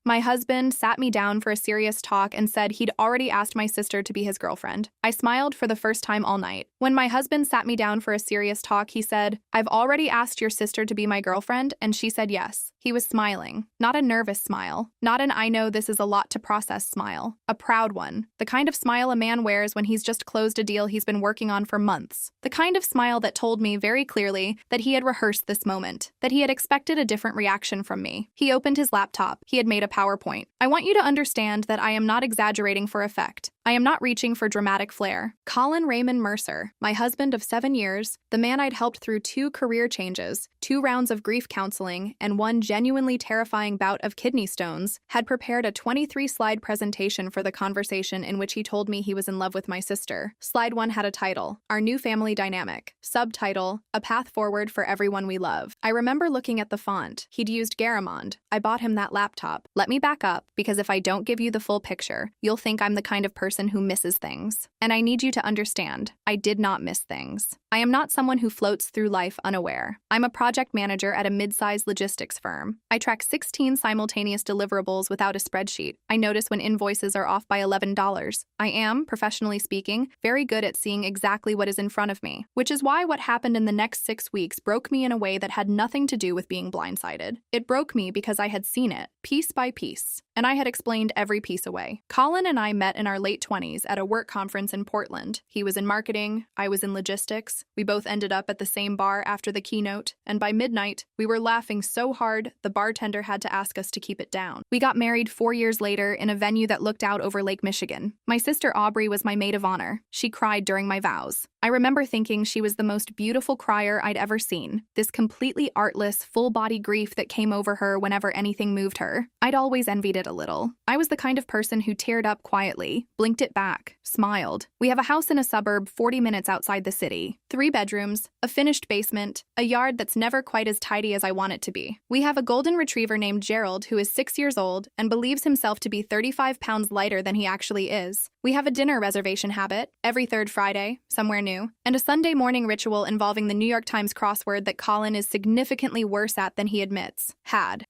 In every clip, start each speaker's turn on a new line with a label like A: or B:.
A: My husband sat me down for a serious talk and said he'd already asked my sister to be his girlfriend. I smiled for the first time all night. When my husband sat me down for a serious talk, he said, "I've already asked your sister to be my girlfriend," and she said yes. He was smiling. Not a nervous smile. Not an "I know this is a lot to process" smile. A proud one. The kind of smile a man wears when he's just closed a deal he's been working on for months. The kind of smile that told me very clearly that he had rehearsed this moment, that he had expected a different reaction from me. He opened his laptop. He had made a PowerPoint. I want you to understand that I am not exaggerating for effect. I am not reaching for dramatic flair. Colin Raymond Mercer, my husband of 7 years, the man I'd helped through 2 career changes, 2 rounds of grief counseling, and 1 genuinely terrifying bout of kidney stones, had prepared a 23-slide presentation for the conversation in which he told me he was in love with my sister. Slide 1 had a title, "Our New Family Dynamic." Subtitle, "A Path Forward for Everyone We Love." I remember looking at the font. He'd used Garamond. I bought him that laptop. Let me back up, because if I don't give you the full picture, you'll think I'm the kind of person who misses things. And I need you to understand, I did not miss things. I am not someone who floats through life unaware. I'm a project manager at a mid-sized logistics firm. I track 16 simultaneous deliverables without a spreadsheet. I notice when invoices are off by $11. I am, professionally speaking, very good at seeing exactly what is in front of me, which is why what happened in the next 6 weeks broke me in a way that had nothing to do with being blindsided. It broke me because I had seen it, piece by piece, and I had explained every piece away. Colin and I met in our late 20s at a work conference in Portland. He was in marketing, I was in logistics. We both ended up at the same bar after the keynote, and by midnight, we were laughing so hard the bartender had to ask us to keep it down. We got married 4 years later in a venue that looked out over Lake Michigan. My sister Aubrey was my maid of honor. She cried during my vows. I remember thinking she was the most beautiful crier I'd ever seen, this completely artless, full-body grief that came over her whenever anything moved her. I'd always envied it a little. I was the kind of person who teared up quietly, blinked it back, smiled. We have a house in a suburb 40 minutes outside the city. 3 bedrooms, a finished basement, a yard that's never quite as tidy as I want it to be. We have a golden retriever named Gerald who is 6 years old and believes himself to be 35 pounds lighter than he actually is. We have a dinner reservation habit, every 3rd Friday, somewhere new, and a Sunday morning ritual involving the New York Times crossword that Colin is significantly worse at than he admits.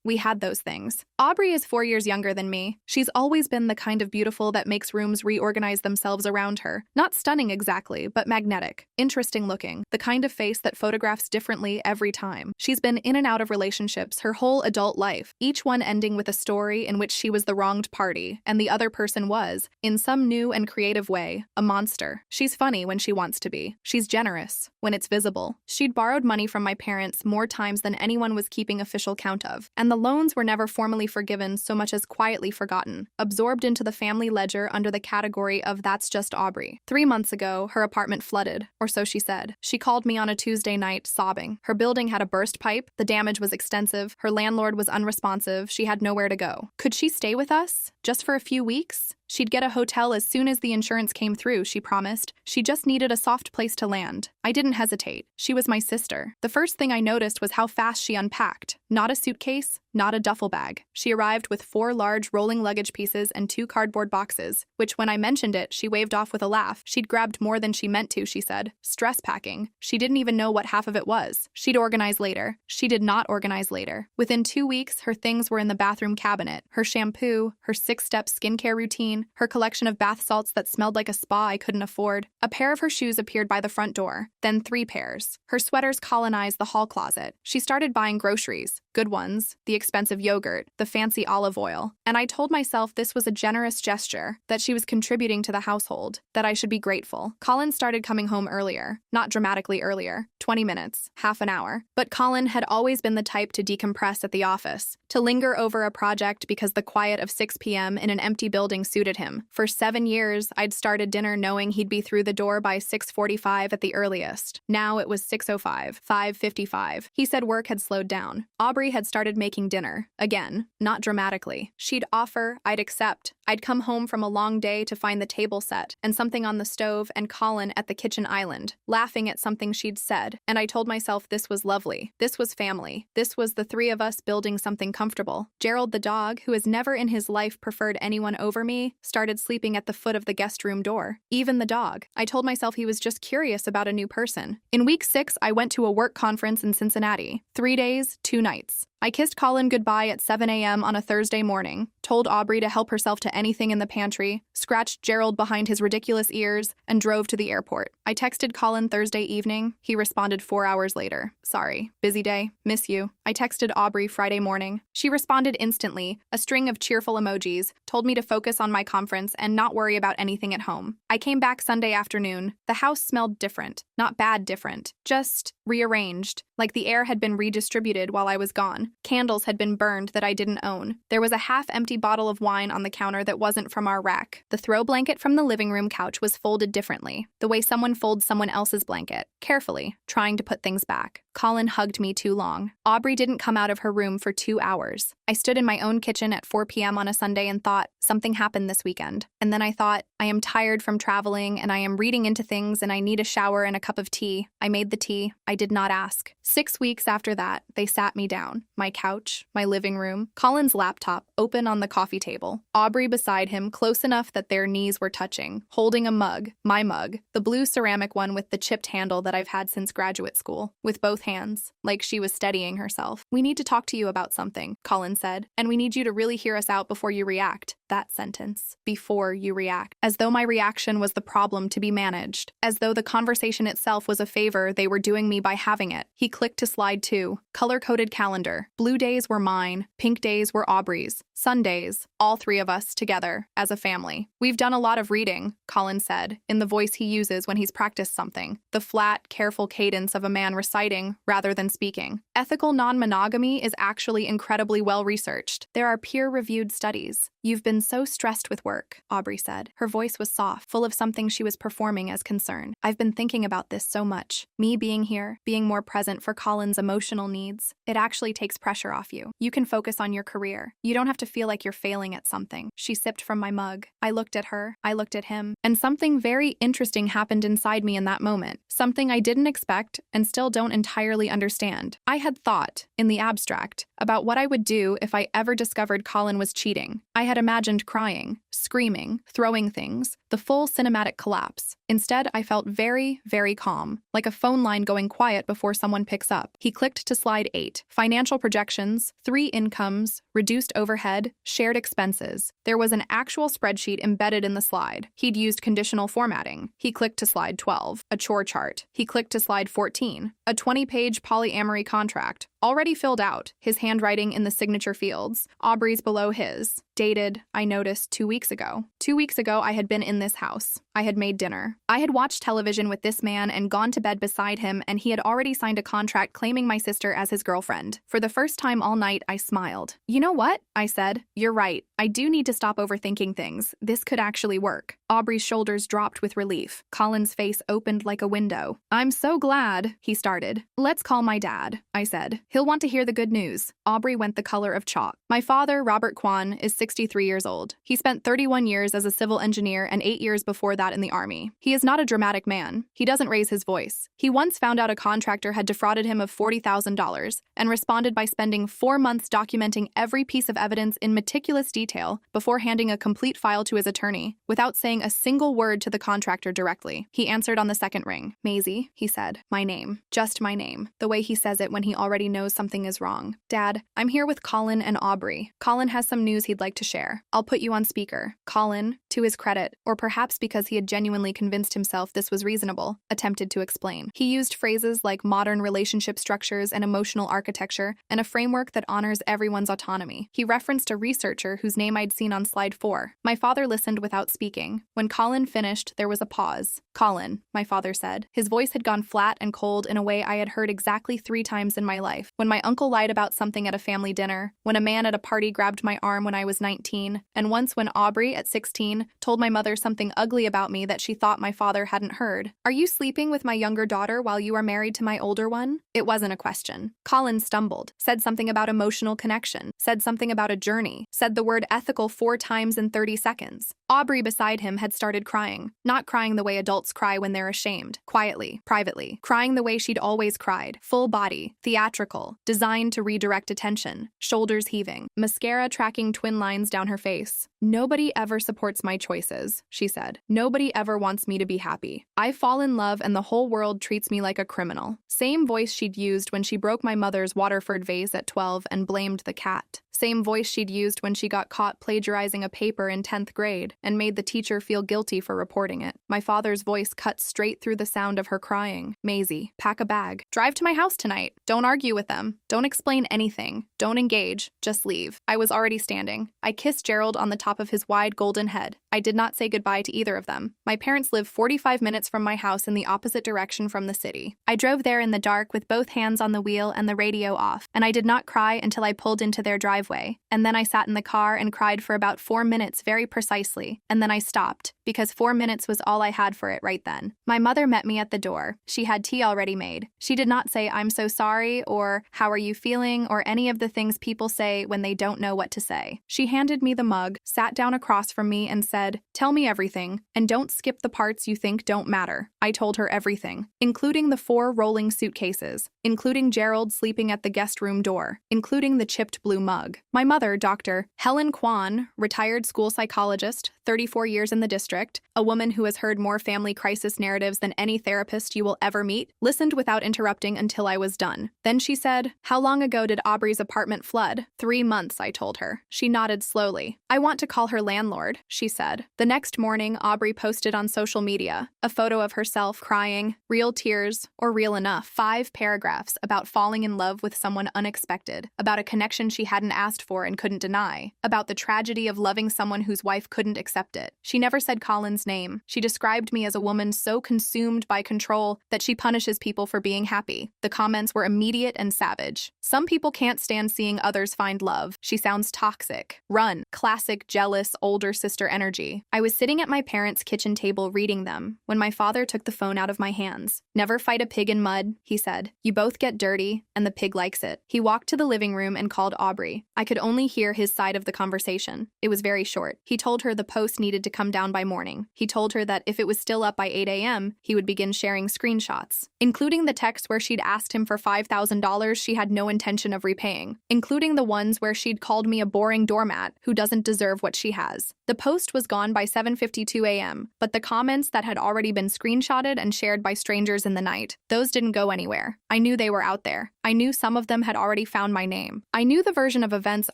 A: We had those things. Aubrey is 4 years younger than me. She's always been the kind of beautiful that makes rooms reorganize themselves around her. Not stunning exactly, but magnetic, interesting looking, the kind of face that photographs differently every time. She's been in and out of relationships her whole adult life, each one ending with a story in which she was the wronged party, and the other person was, in some new and creative way, a monster. She's funny when she wants to be. She's generous when it's visible. She'd borrowed money from my parents more times than anyone was keeping official count of, and the loans were never formally forgiven so much as quietly forgotten, absorbed into the family ledger under the category of "that's just Aubrey." 3 months ago, her apartment flooded, or so she said. She called me on a Tuesday night, sobbing. Her building had a burst pipe, the damage was extensive, her landlord was unresponsive, she had nowhere to go. Could she stay with us? Just for a few weeks? She'd get a hotel as soon as the insurance came through, she promised. She just needed a soft place to land. I didn't hesitate. She was my sister. The first thing I noticed was how fast she unpacked. Not a suitcase, not a duffel bag. She arrived with 4 large rolling luggage pieces and 2 cardboard boxes, which when I mentioned it, she waved off with a laugh. She'd grabbed more than she meant to, she said. Stress packing. She didn't even know what half of it was. She'd organize later. She did not organize later. Within 2 weeks, her things were in the bathroom cabinet. Her shampoo, her 6-step skincare routine, her collection of bath salts that smelled like a spa I couldn't afford. A pair of her shoes appeared by the front door, then 3 pairs. Her sweaters colonized the hall closet. She started buying groceries, good ones, the expensive yogurt, the fancy olive oil, and I told myself this was a generous gesture, that she was contributing to the household, that I should be grateful. Colin started coming home earlier, not dramatically earlier, 20 minutes, half an hour, but Colin had always been the type to decompress at the office, to linger over a project because the quiet of 6 p.m. in an empty building suited him. For 7 years, I'd started dinner knowing he'd be through the door by 6:45 at the earliest. Now it was 6:05, 5:55. He said work had slowed down. Aubrey had started making dinner. Again, not dramatically. She'd offer, I'd accept. I'd come home from a long day to find the table set, and something on the stove, and Colin at the kitchen island, laughing at something she'd said, and I told myself this was lovely. This was family. This was the 3 of us building something comfortable. Gerald the dog, who has never in his life preferred anyone over me, started sleeping at the foot of the guest room door. Even the dog. I told myself he was just curious about a new person. In week 6, I went to a work conference in Cincinnati. 3 days, 2 nights. I kissed Colin goodbye at 7 a.m. on a Thursday morning, told Aubrey to help herself to anything in the pantry, scratched Gerald behind his ridiculous ears, and drove to the airport. I texted Colin Thursday evening. He responded 4 hours later. Sorry, busy day, miss you. I texted Aubrey Friday morning. She responded instantly, a string of cheerful emojis, told me to focus on my conference and not worry about anything at home. I came back Sunday afternoon. The house smelled different. Not bad different, just rearranged, like the air had been redistributed while I was gone. Candles had been burned that I didn't own. There was a half-empty bottle of wine on the counter that wasn't from our rack. The throw blanket from the living room couch was folded differently, the way someone folds someone else's blanket, carefully, trying to put things back. Colin hugged me too long. Aubrey didn't come out of her room for 2 hours. I stood in my own kitchen at 4 p.m. on a Sunday and thought, something happened this weekend. And then I thought, I am tired from traveling and I am reading into things and I need a shower and a cup of tea. I made the tea. I did not ask. 6 weeks after that, they sat me down. My couch, my living room, Colin's laptop open on the coffee table, Aubrey beside him close enough that their knees were touching, holding a mug, my mug, the blue ceramic one with the chipped handle that I've had since graduate school, with both hands, like she was steadying herself. We need to talk to you about something, Colin said, and we need you to really hear us out before you react. That sentence, before you react, as though my reaction was the problem to be managed, as though the conversation itself was a favor they were doing me by having it. He clicked to slide 2, color-coded calendar. Blue days were mine, pink days were Aubrey's, Sundays, all 3 of us together, as a family. We've done a lot of reading, Colin said, in the voice he uses when he's practiced something, the flat, careful cadence of a man reciting rather than speaking. Ethical non-monogamy is actually incredibly well-researched. There are peer-reviewed studies. You've been so stressed with work, Aubrey said. Her voice was soft, full of something she was performing as concern. I've been thinking about this so much. Me being here, being more present for Colin's emotional needs. It actually takes pressure off you. You can focus on your career. You don't have to feel like you're failing at something. She sipped from my mug. I looked at her. I looked at him. And something very interesting happened inside me in that moment. Something I didn't expect and still don't entirely understand. I had thought, in the abstract, about what I would do if I ever discovered Colin was cheating. I had imagined crying, screaming, throwing things, the full cinematic collapse. Instead, I felt very, very calm, like a phone line going quiet before someone picks up. He clicked to slide 8. Financial projections, 3 incomes, reduced overhead, shared expenses. There was an actual spreadsheet embedded in the slide. He'd used conditional formatting. He clicked to slide 12, a chore chart. He clicked to slide 14, a 20-page polyamory contract, already filled out, his handwriting in the signature fields, Aubrey's below his. Dated, I noticed, 2 weeks ago. 2 weeks ago, I had been in this house. I had made dinner. I had watched television with this man and gone to bed beside him, and he had already signed a contract claiming my sister as his girlfriend. For the first time all night, I smiled. You know what? I said. You're right. I do need to stop overthinking things. This could actually work. Aubrey's shoulders dropped with relief. Colin's face opened like a window. I'm so glad, he started. Let's call my dad, I said. He'll want to hear the good news. Aubrey went the color of chalk. My father, Robert Kwan, is 63 years old. He spent 31 years as a civil engineer and 8 years before that in the Army. He is not a dramatic man. He doesn't raise his voice. He once found out a contractor had defrauded him of $40,000 and responded by spending 4 months documenting every piece of evidence in meticulous detail before handing a complete file to his attorney without saying a single word to the contractor directly. He answered on the second ring. Maisie, he said. My name. Just my name. The way he says it when he already knows something is wrong. Dad, I'm here with Colin and Aubrey. Colin has some news he'd like to share. I'll put you on speaker. Colin, to his credit, or perhaps because he had genuinely convinced himself this was reasonable, attempted to explain. He used phrases like modern relationship structures and emotional architecture and a framework that honors everyone's autonomy. He referenced a researcher whose name I'd seen on slide 4. My father listened without speaking. When Colin finished, there was a pause. Colin, my father said. His voice had gone flat and cold in a way I had heard exactly 3 times in my life. When my uncle lied about something at a family dinner, when a man at a party grabbed my arm when I was 19, and once when Aubrey, at 16, told my mother something ugly about me that she thought my father hadn't heard. Are you sleeping with my younger daughter while you are married to my older one? It wasn't a question. Colin stumbled, said something about emotional connection, said something about a journey, said the word ethical 4 times in 30 seconds. Aubrey beside him had started crying, not crying the way adults cry when they're ashamed, quietly, privately, crying the way she'd always cried, full body, theatrical, surgical, designed to redirect attention, shoulders heaving, mascara tracking twin lines down her face. "Nobody ever supports my choices," she said. "Nobody ever wants me to be happy. I fall in love and the whole world treats me like a criminal." Same voice she'd used when she broke my mother's Waterford vase at 12 and blamed the cat. Same voice she'd used when she got caught plagiarizing a paper in 10th grade and made the teacher feel guilty for reporting it. My father's voice cut straight through the sound of her crying. "Maisie, pack a bag. Drive to my house tonight. Don't argue with them. Don't explain anything. Don't engage. Just leave." I was already standing. I kissed Gerald on the top of his wide golden head. I did not say goodbye to either of them. My parents live 45 minutes from my house in the opposite direction from the city. I drove there in the dark with both hands on the wheel and the radio off, and I did not cry until I pulled into their driveway. And then I sat in the car and cried for about 4 minutes very precisely, and then I stopped, because 4 minutes was all I had for it right then. My mother met me at the door. She had tea already made. She did not say, "I'm so sorry," or "How are you feeling?" or any of the things people say when they don't know what to say. She handed me the mug, sat down across from me, and said, "Tell me everything, and don't skip the parts you think don't matter." I told her everything, including the 4 rolling suitcases, including Gerald sleeping at the guest room door, including the chipped blue mug. My mother, Dr. Helen Kwan, retired school psychologist, 34 years in the district, a woman who has heard more family crisis narratives than any therapist you will ever meet, listened without interrupting until I was done. Then she said, "How long ago did Aubrey's apartment flood?" 3 months, I told her. She nodded slowly. "I want to call her landlord," she said. The next morning, Aubrey posted on social media a photo of herself crying, real tears, or real enough, 5 paragraphs about falling in love with someone unexpected, about a connection she hadn't asked for and couldn't deny, about the tragedy of loving someone whose wife couldn't accept it. She never said Colin's name. She described me as a woman so consumed by control that she punishes people for being happy. The comments were immediate and savage. "Some people can't stand seeing others find love. She sounds toxic. Run." Classic jealous older sister energy. I was sitting at my parents' kitchen table reading them when my father took the phone out of my hands. "Never fight a pig in mud," he said. "You both get dirty, and the pig likes it." He walked to the living room and called Aubrey. I could only hear his side of the conversation. It was very short. He told her the post needed to come down by morning. He told her that if it was still up by 8 a.m., he would begin sharing screenshots, including the text where she'd asked him for $5,000 she had no intention of repaying, including the ones where she'd called me a boring doormat who doesn't deserve what she has. The post was gone by 7:52 a.m., but the comments that had already been screenshotted and shared by strangers in the night, those didn't go anywhere. I knew they were out there. I knew some of them had already found my name. I knew the version of events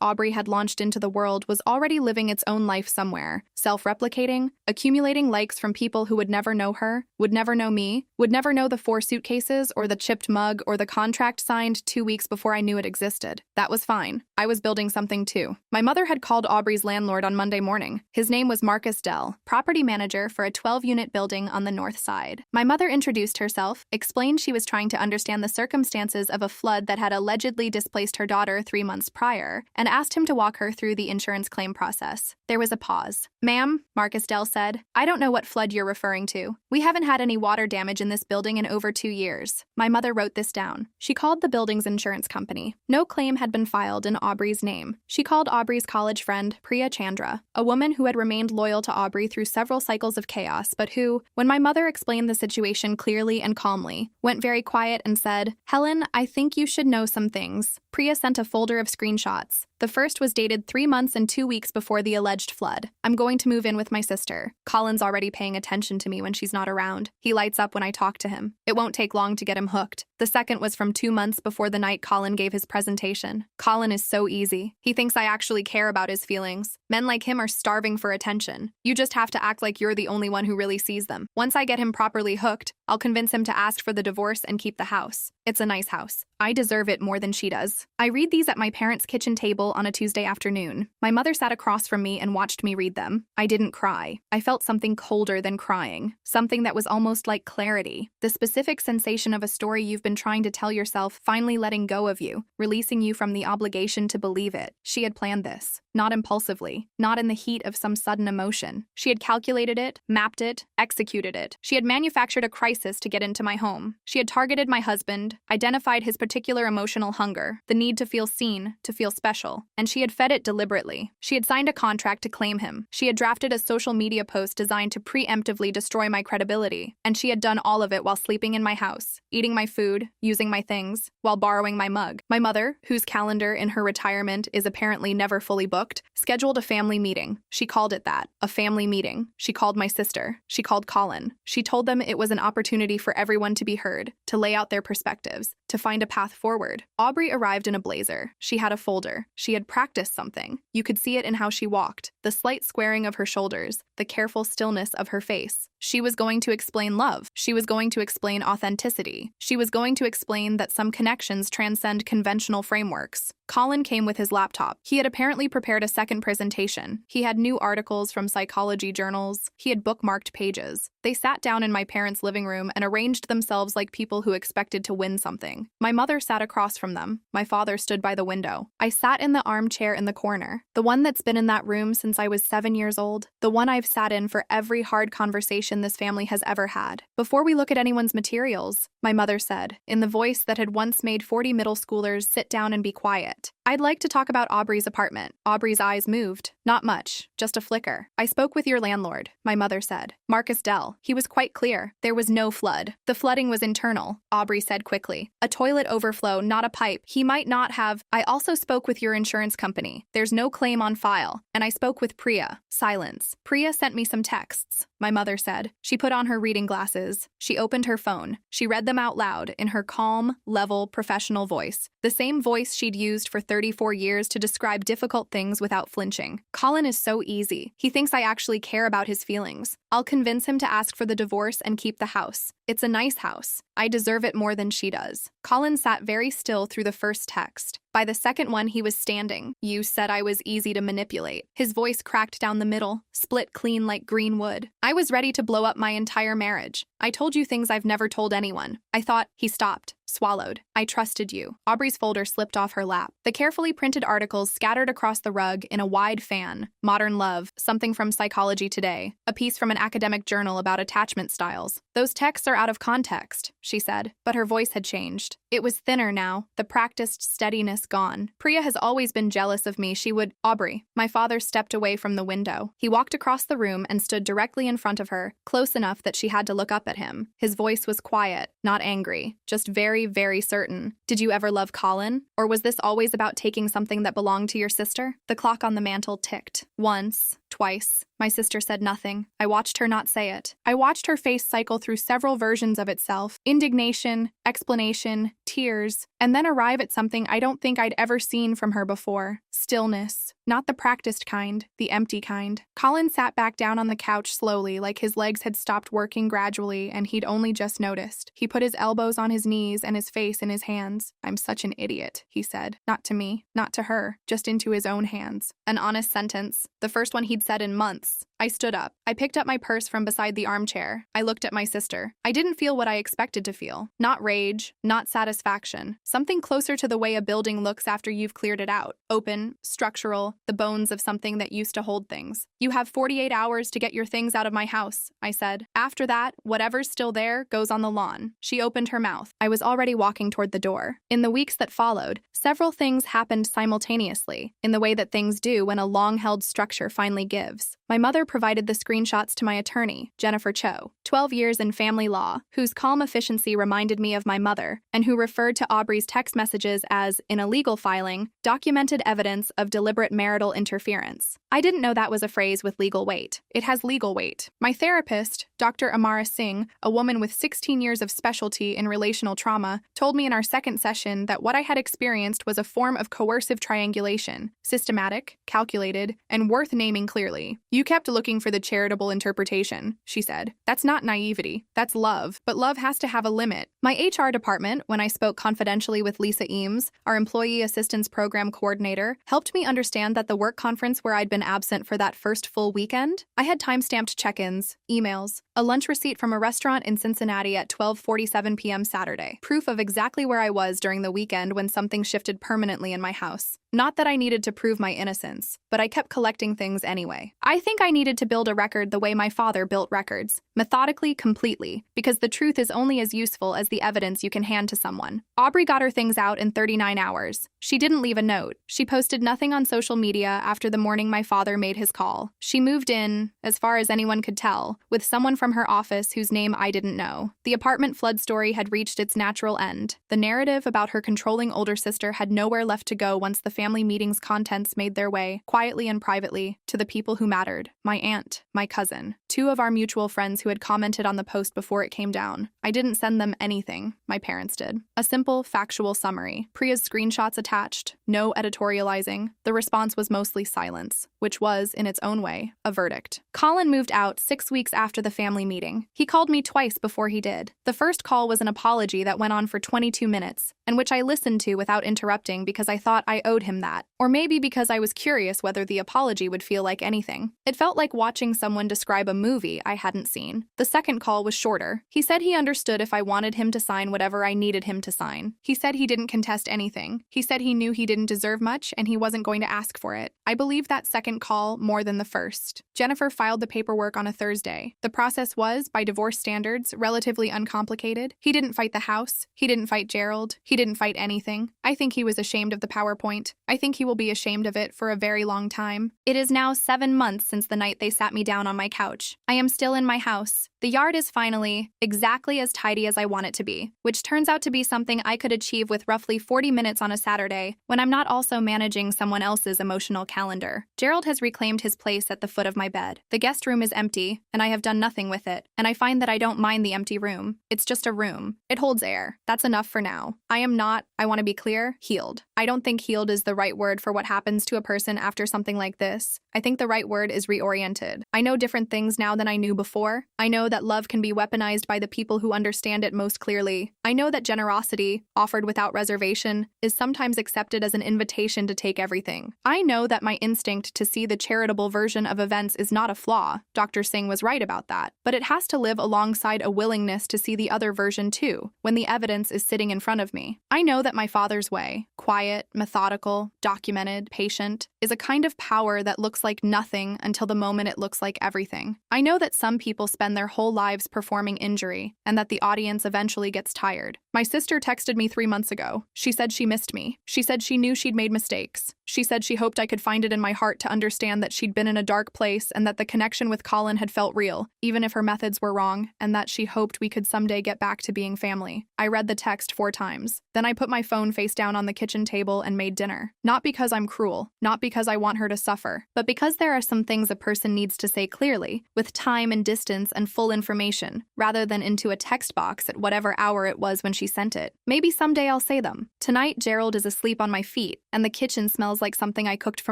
A: Aubrey had launched into the world was already living its own life somewhere, self-replicating, accumulating likes from people who would never know her, would never know me, would never know the 4 suitcases or the chipped mug or the contract signed 2 weeks before I knew it existed. That was fine. I was building something too. My mother had called Aubrey's landlord on Monday morning. His name was Marcus Dell, property manager for a 12-unit building on the north side. My mother introduced herself, explained she was trying to understand the circumstances of a flood that had allegedly displaced her daughter 3 months prior, and asked him to walk her through the insurance claim process. There was a pause. "Ma'am," Marcus Dell said, "I don't know what flood you're referring to. We haven't had any water damage in this building in over 2 years." My mother wrote this down. She called the building's insurance company. No claim had been filed in Aubrey's name. She called Aubrey's college friend, Priya Chandra, a woman who had remained loyal to Aubrey through several cycles of chaos, but who, when my mother explained the situation clearly and calmly, went very quiet and said, "Helen, I think you should know some things." Priya sent a folder of screenshots. The first was dated 3 months and 2 weeks before the alleged flood. "I'm going to move in with my sister. Colin's already paying attention to me when she's not around. He lights up when I talk to him. It won't take long to get him hooked." The second was from 2 months before the night Colin gave his presentation. "Colin is so easy. He thinks I actually care about his feelings. Men like him are starving for attention. You just have to act like you're the only one who really sees them. Once I get him properly hooked, I'll convince him to ask for the divorce and keep the house. It's a nice house. I deserve it more than she does." I read these at my parents' kitchen table on a Tuesday afternoon. My mother sat across from me and watched me read them. I didn't cry. I felt something colder than crying, something that was almost like clarity, the specific sensation of a story you've been trying to tell yourself finally letting go of you, releasing you from the obligation to believe it. She had planned this. not impulsively, not in the heat of some sudden emotion. She had calculated it, mapped it, executed it. She had manufactured a crisis to get into my home. She had targeted my husband, identified his particular emotional hunger, the need to feel seen, to feel special, and she had fed it deliberately. She had signed a contract to claim him. She had drafted a social media post designed to preemptively destroy my credibility, and she had done all of it while sleeping in my house, eating my food, using my things, while borrowing my mug. My mother, whose calendar in her retirement is apparently never fully booked, scheduled a family meeting. She called it that, a family meeting. She called my sister. She called Colin. She told them it was an opportunity for everyone to be heard, to lay out their perspectives, to find a path forward. Aubrey arrived in a blazer. She had a folder. She had practiced something. You could see it in how she walked, the slight squaring of her shoulders, the careful stillness of her face. She was going to explain love. She was going to explain authenticity. She was going to explain that some connections transcend conventional frameworks. Colin came with his laptop. He had apparently prepared a second presentation. He had new articles from psychology journals. He had bookmarked pages. They sat down in my parents' living room and arranged themselves like people who expected to win something. My mother sat across from them. My father stood by the window. I sat in the armchair in the corner, the one that's been in that room since I was 7 years old, the one I've sat in for every hard conversation this family has ever had. Before we look at anyone's materials, my mother said, in the voice that had once made 40 middle schoolers sit down and be quiet, I'd like to talk about Aubrey's apartment. Aubrey's eyes moved. Not much, just a flicker. I spoke with your landlord, my mother said. Marcus Dell. He was quite clear. There was no flood. The flooding was internal, Aubrey said quickly. A toilet overflow, not a pipe. He might not have. I also spoke with your insurance company. There's no claim on file. And I spoke with Priya. Silence. Priya sent me some texts, my mother said. She put on her reading glasses. She opened her phone. She read them out loud in her calm, level, professional voice. The same voice she'd used for 34 years to describe difficult things without flinching. Colin is so easy. He thinks I actually care about his feelings. I'll convince him to ask for the divorce and keep the house. It's a nice house. I deserve it more than she does. Colin sat very still through the first text. By the second one, he was standing. You said I was easy to manipulate. His voice cracked down the middle, split clean like green wood. I was ready to blow up my entire marriage. I told you things I've never told anyone. I thought. He stopped, swallowed. I trusted you. Aubrey's folder slipped off her lap. The carefully printed articles scattered across the rug in a wide fan. Modern Love, something from Psychology Today, a piece from an academic journal about attachment styles. Those texts are out of context, she said, but her voice had changed. It was thinner now, the practiced steadiness gone. Priya has always been jealous of me. She would. Aubrey. My father stepped away from the window. He walked across the room and stood directly in front of her, close enough that she had to look up at him. His voice was quiet, not angry, just very, very certain. Did you ever love Colin? Or was this always about taking something that belonged to your sister? The clock on the mantel ticked. Once, twice. My sister said nothing. I watched her not say it. I watched her face cycle through several versions of itself. Indignation, explanation, tears, and then arrive at something I don't think I'd ever seen from her before. Stillness. Not the practiced kind, the empty kind. Colin sat back down on the couch slowly, like his legs had stopped working gradually and he'd only just noticed. He put his elbows on his knees and his face in his hands. I'm such an idiot, he said. Not to me, not to her, just into his own hands. An honest sentence, the first one he'd said in months. I stood up. I picked up my purse from beside the armchair. I looked at my sister. I didn't feel what I expected to feel. Not rage, not satisfaction. Something closer to the way a building looks after you've cleared it out. Open, structural, the bones of something that used to hold things. You have 48 hours to get your things out of my house, I said. After that, whatever's still there goes on the lawn. She opened her mouth. I was already walking toward the door. In the weeks that followed, several things happened simultaneously, in the way that things do when a long-held structure finally gives. My mother provided the screenshots to my attorney, Jennifer Cho, 12 years in family law, whose calm efficiency reminded me of my mother, and who referred to Aubrey's text messages as, in a legal filing, documented evidence of deliberate marital interference. I didn't know that was a phrase with legal weight. It has legal weight. My therapist, Dr. Amara Singh, a woman with 16 years of specialty in relational trauma, told me in our second session that what I had experienced was a form of coercive triangulation, systematic, calculated, and worth naming clearly. You kept looking for the charitable interpretation, she said. That's not naivety. That's love. But love has to have a limit. My HR department, when I spoke confidentially with Lisa Eames, our Employee Assistance Program Coordinator, helped me understand that the work conference where I'd been absent for that first full weekend, I had time-stamped check-ins, emails, A lunch receipt from a restaurant in Cincinnati at 12:47 p.m. Saturday. Proof of exactly where I was during the weekend when something shifted permanently in my house. Not that I needed to prove my innocence, but I kept collecting things anyway. I think I needed to build a record the way my father built records, methodically, completely, because the truth is only as useful as the evidence you can hand to someone. Aubrey got her things out in 39 hours. She didn't leave a note. She posted nothing on social media after the morning my father made his call. She moved in, as far as anyone could tell, with someone from her office whose name I didn't know. The apartment flood story had reached its natural end. The narrative about her controlling older sister had nowhere left to go once the family meeting's contents made their way, quietly and privately, to the people who mattered. My aunt, my cousin, two of our mutual friends who had commented on the post before it came down. I didn't send them anything. My parents did. A simple, factual summary. Priya's screenshots attached. No editorializing. The response was mostly silence, which was, in its own way, a verdict. Colin moved out 6 weeks after the family meeting. He called me twice before he did. The first call was an apology that went on for 22 minutes, and which I listened to without interrupting because I thought I owed him that. Or maybe because I was curious whether the apology would feel like anything. It felt like watching someone describe a movie I hadn't seen. The second call was shorter. He said he understood if I wanted him to sign whatever I needed him to sign. He said he didn't contest anything. He said he knew he didn't deserve much and he wasn't going to ask for it. I believe that second call more than the first. Jennifer filed the paperwork on a Thursday. The process was, by divorce standards, relatively uncomplicated. He didn't fight the house. He didn't fight Gerald. He didn't fight anything. I think he was ashamed of the PowerPoint. I think he will be ashamed of it for a very long time. It is now 7 months since the night they sat me down on my couch. I am still in my house. The yard is finally exactly as tidy as I want it to be, which turns out to be something I could achieve with roughly 40 minutes on a Saturday when I'm not also managing someone else's emotional calendar. Gerald has reclaimed his place at the foot of my bed. The guest room is empty, and I have done nothing with it, and I find that I don't mind the empty room. It's just a room. It holds air. That's enough for now. I am not, I want to be clear, healed. I don't think healed is the right word for what happens to a person after something like this. I think the right word is reoriented. I know different things now than I knew before. I know that love can be weaponized by the people who understand it most clearly. I know that generosity, offered without reservation, is sometimes accepted as an invitation to take everything. I know that my instinct to see the charitable version of events is not a flaw. Dr. Singh was right about that. But it has to live alongside a willingness to see the other version too, when the evidence is sitting in front of me. I know that my father's way, quiet, methodical, documented, patient, is a kind of power that looks like nothing until the moment it looks like everything. I know that some people spend their whole lives performing injury, and that the audience eventually gets tired. My sister texted me 3 months ago. She said she missed me. She said she knew she'd made mistakes. She said she hoped I could find it in my heart to understand that she'd been in a dark place and that the connection with Colin had felt real, even if her methods were wrong, and that she hoped we could someday get back to being family. I read the text 4 times. Then I put my phone face down on the kitchen table and made dinner. Not because I'm cruel, not because I want her to suffer, but because there are some things a person needs to say clearly, with time and distance and full information, rather than into a text box at whatever hour it was when she sent it. Maybe someday I'll say them. Tonight, Gerald is asleep on my feet, and the kitchen smells like something I cooked for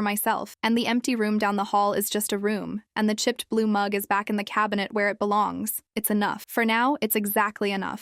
A: myself, and the empty room down the hall is just a room, and the chipped blue mug is back in the cabinet where it belongs. It's enough. For now, it's exactly enough.